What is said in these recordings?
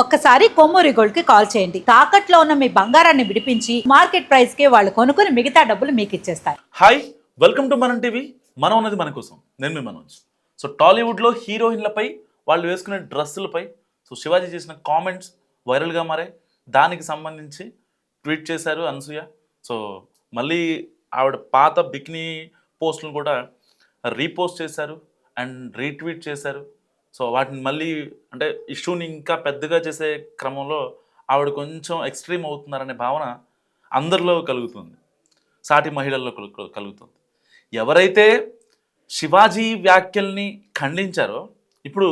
ఒక్కసారి కొమ్మూరి గోల్డ్ కి కాల్ చేయండి. తాకట్లో ఉన్న మీ బంగారాన్ని విడిపించి మార్కెట్ ప్రైస్ కి వాళ్ళు కొనుక్కుని మిగతా డబ్బులు మీకు ఇచ్చేస్తారు. హాయ్, వెల్కమ్ టు మనం టీవీ. మనం ఉన్నది మన కోసం. నేను మీ మనోజ్. సో టాలీవుడ్లో హీరోయిన్లపై వాళ్ళు వేసుకునే డ్రెస్సులపై శివాజీ చేసిన కామెంట్స్ వైరల్గా మారాయి. దానికి సంబంధించి ట్వీట్ చేశారు అనసూయ. సో మళ్ళీ ఆవిడ పాత బికినీ పోస్టులను కూడా రీపోస్ట్ చేశారు అండ్ రీట్వీట్ చేశారు. సో వాటిని మళ్ళీ అంటే ఇష్యూని ఇంకా పెద్దగా చేసే క్రమంలో ఆవిడ కొంచెం ఎక్స్ట్రీమ్ అవుతున్నారనే భావన అందరిలో కలుగుతుంది, సాటి మహిళల్లో కలుగుతుంది. ఎవరైతే శివాజీ వ్యాఖ్యల్ని ఖండించారో ఇప్పుడు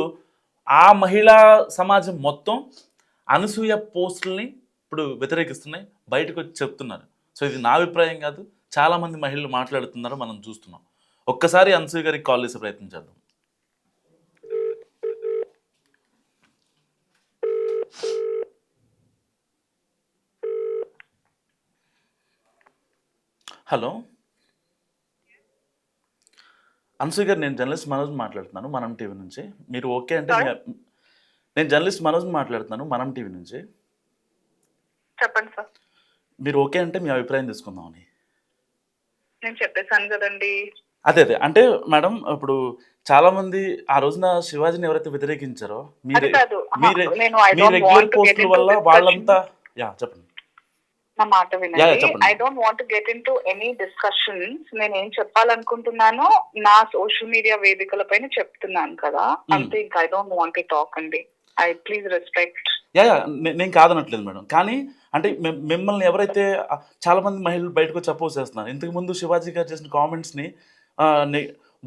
ఆ మహిళా సమాజం మొత్తం అనసూయ పోస్టుల్ని ఇప్పుడు వ్యతిరేకిస్తున్నాయి, బయటకు వచ్చి చెప్తున్నారు. సో ఇది నా అభిప్రాయం కాదు, చాలామంది మహిళలు మాట్లాడుతున్నారు, మనం చూస్తున్నాం. ఒక్కసారి అనసూయ గారికి కాల్ చేసే ప్రయత్నం చేద్దాం. హలో అనసూయ గారు, నేను జర్నలిస్ట్ మనోజ్ మాట్లాడుతున్నాను మనం టీవీ నుంచి. మీరు ఓకే అంటే నేను జర్నలిస్ట్ మనోజ్ మాట్లాడుతున్నాను మనం టీవీ నుంచి. చెప్పండి సార్. మీరు ఓకే అంటే మీ అభిప్రాయం తీసుకుందామని. నేను చెప్పేశాను కదండి. అదే అంటే మేడం, ఇప్పుడు చాలా మంది ఆ రోజున శివాజీని ఎవరైతే వ్యతిరేకించారో మీ రెగ్యులర్ పోస్టుల వల్ల వాళ్ళంతా చెప్పండి. నా మాట వినండి. I don't want to get into any discussions. నేను ఏం చెప్పాలనుకుంటున్నానో నా సోషల్ మీడియా వేదికల పైన చెప్తున్నాను కదా, అంతే. ఇంకా I don't want to talk అండి. I please respect. నేను కాదనట్లేదు మేడం, కానీ అంటే మిమ్మల్ని ఎవరైతే చాలా మంది మహిళలు బయటకు వచ్చి అపోజ్ చేస్తున్నారు. ఇంతకు ముందు శివాజీ గారు చేసిన కామెంట్స్ని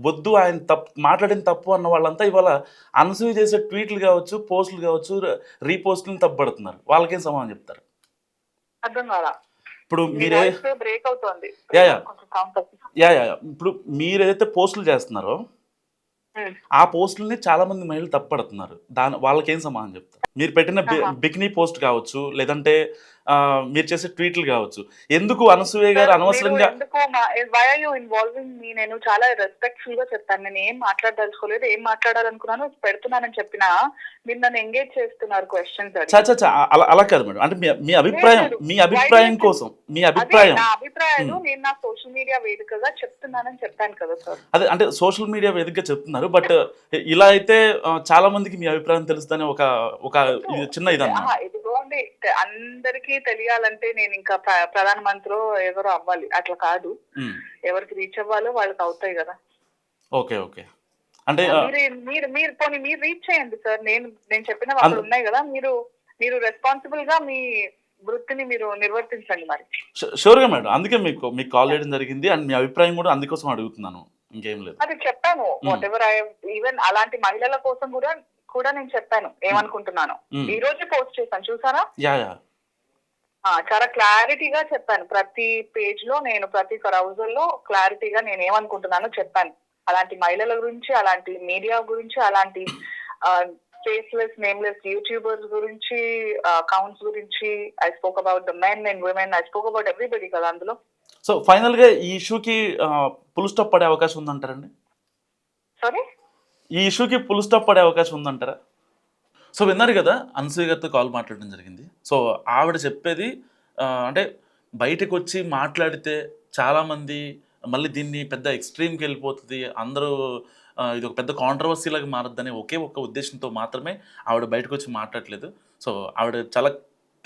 వద్దు, ఆయన మాట్లాడిన తప్పు అన్న వాళ్ళంతా ఇవాళ అనసూయ చేసే ట్వీట్లు కావచ్చు, పోస్టులు కావచ్చు, రీపోస్టులను తప్పుపడుతున్నారు. వాళ్ళకేం సమాధానం చెప్తారు? అర్థం కాదా? ఇప్పుడు మీరే బ్రేక్ అవుతోంది. ఇప్పుడు మీరు ఏదైతే పోస్టులు చేస్తున్నారో ఆ పోస్టులని చాలా మంది మహిళలు తప్పుపడుతున్నారు. వాళ్ళకేం సమాధానం చెప్తారు? మీరు పెట్టిన బికినీ పోస్ట్ కావచ్చు, లేదంటే మీరు చేసే ట్వీట్లు కావచ్చు, ఎందుకు అనసూయ గారు అనవసరంగా నేను చాలా రెస్పెక్ట్ఫుల్ గా చెప్తాను. నేను ఏం మాట్లాడదలుచుకోలేదు, ఏం మాట్లాడాలనుకున్నాను పెడుతున్నానని చెప్పినా మీరు నన్ను ఎంగేజ్ చేస్తున్నారు క్వశ్చన్స్. అలా కాదు మేడం, అంటే మీ అభిప్రాయం కోసం మీ అభిప్రాయం. నా అభిప్రాయాలు నేను నా సోషల్ మీడియా వేదికగా చెప్తున్నానని చెప్పాను కదా సార్. అదే అంటే సోషల్ మీడియా వేదికగా చెప్తున్నారు, బట్ ఇలా అయితే చాలా మందికి మీ అభిప్రాయం తెలుస్తుందని ఒక చిన్న ఇదన్నా. ఇదిగోండి, అందరికీ తెలియాలంటే నేను ఇంకా ప్రధానమంత్రి ఎవరో అవ్వాలి, అట్లా కాదు. ఎవరికి రీచ్ అవ్వాలో వాళ్ళకి అవుతాయి కదా. ఓకే ఓకే, అంటే మీరు రీచ్ చేయండి సార్. నేను చెప్పిన వాళ్ళు ఉన్నాయి కదా, మీరు రెస్పాన్సిబుల్ గా మీ వృత్తిని మీరు నిర్వర్తించండి. మరి షూర్గా మేడం, అందుకే మీకు కాల్ చేయడం జరిగింది అండ్ మీ అభిప్రాయం కూడా అందుకోసం అడుగుతున్నాను, ఇంకేం లేదు. అది చెప్పాను. వాట్ ఎవర్ ఈవెన్ అలాంటి మహిళల కోసం కూడా నేను చెప్పాను ఏమనుకుంటున్నాను. ఈ రోజు పోస్ట్ చేశాను, చూసారా? చాలా క్లారిటీగా చెప్పాను. ప్రతి పేజ్ లో నేను ప్రతి బ్రౌజర్ లో క్లారిటీగా నేను ఏమనుకుంటున్నానో చెప్పాను. అలాంటి మహిళల గురించి, అలాంటి మీడియా గురించి, అలాంటి ఫేస్లెస్ నేమ్లెస్ యూట్యూబర్స్ గురించి, అకౌంట్స్ గురించి. I spoke about the men and women. I spoke about everybody కదా అందులో. సో ఫైనల్ గా ఈ ఇష్యూకి ఫుల్ స్టాప్ పడే అవకాశం ఉందంటారండి? సారీ, ఈ ఇష్యూకి ఫుల్ స్టాప్ పడే అవకాశం ఉందంటారా? సో విన్నారు కదా, అనసూయ గారితో కాల్ మాట్లాడడం జరిగింది. సో ఆవిడ చెప్పేది అంటే బయటకు వచ్చి మాట్లాడితే చాలామంది మళ్ళీ దీన్ని పెద్ద ఎక్స్ట్రీమ్కి వెళ్ళిపోతుంది, అందరూ ఇది ఒక పెద్ద కాంట్రవర్సీలాగా మారద్దని ఒకే ఒక్క ఉద్దేశంతో మాత్రమే ఆవిడ బయటకు వచ్చి మాట్లాడలేదు. సో ఆవిడ చాలా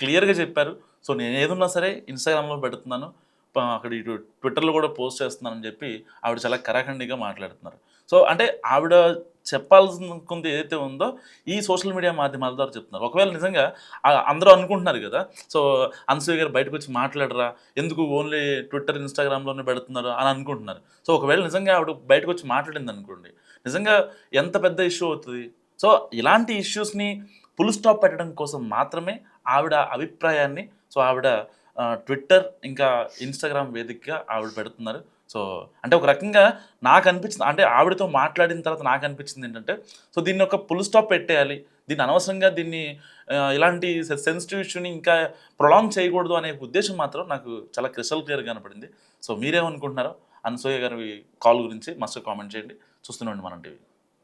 క్లియర్గా చెప్పారు. సో నేను ఏదున్నా సరే ఇన్స్టాగ్రామ్లో పెడుతున్నాను, అక్కడ ఇటు ట్విట్టర్లో కూడా పోస్ట్ చేస్తున్నానని చెప్పి ఆవిడ చాలా కరాఖండిగా మాట్లాడుతున్నారు. సో అంటే ఆవిడ చెప్పాల్సింది ఏదైతే ఉందో ఈ సోషల్ మీడియా మాధ్యమాల ద్వారా చెప్తున్నారు. ఒకవేళ నిజంగా అందరూ అనుకుంటున్నారు కదా, సో అనసూయ గారు బయటకు వచ్చి మాట్లాడరా, ఎందుకు ఓన్లీ ట్విట్టర్ ఇన్స్టాగ్రామ్లోనే పెడుతున్నారు అని అనుకుంటున్నారు. సో ఒకవేళ నిజంగా ఆవిడ బయటకు వచ్చి మాట్లాడింది అనుకోండి, నిజంగా ఎంత పెద్ద ఇష్యూ అవుతుంది. సో ఇలాంటి ఇష్యూస్ని ఫుల్ స్టాప్ పెట్టడం కోసం మాత్రమే ఆవిడ అభిప్రాయాన్ని ఆవిడ ట్విట్టర్ ఇంకా ఇన్స్టాగ్రామ్ వేదికగా ఆవిడ పెడుతున్నారు. సో అంటే ఒక రకంగా నాకు అనిపించింది, అంటే ఆవిడతో మాట్లాడిన తర్వాత నాకు అనిపించింది ఏంటంటే, సో దీన్ని ఒక ఫుల్ స్టాప్ పెట్టేయాలి, దీన్ని అనవసరంగా దీన్ని ఇలాంటి సెన్సిటివ్ ఇష్యూని ఇంకా ప్రొలాంగ్ చేయకూడదు అనే ఉద్దేశం మాత్రం నాకు చాలా క్రిస్టల్ క్లియర్గా కనపడింది. సో మీరేమనుకుంటున్నారో అనసూయ గారి కాల్ గురించి మస్తు కామెంట్ చేయండి. చూస్తూనే ఉండి మనం టీవీ.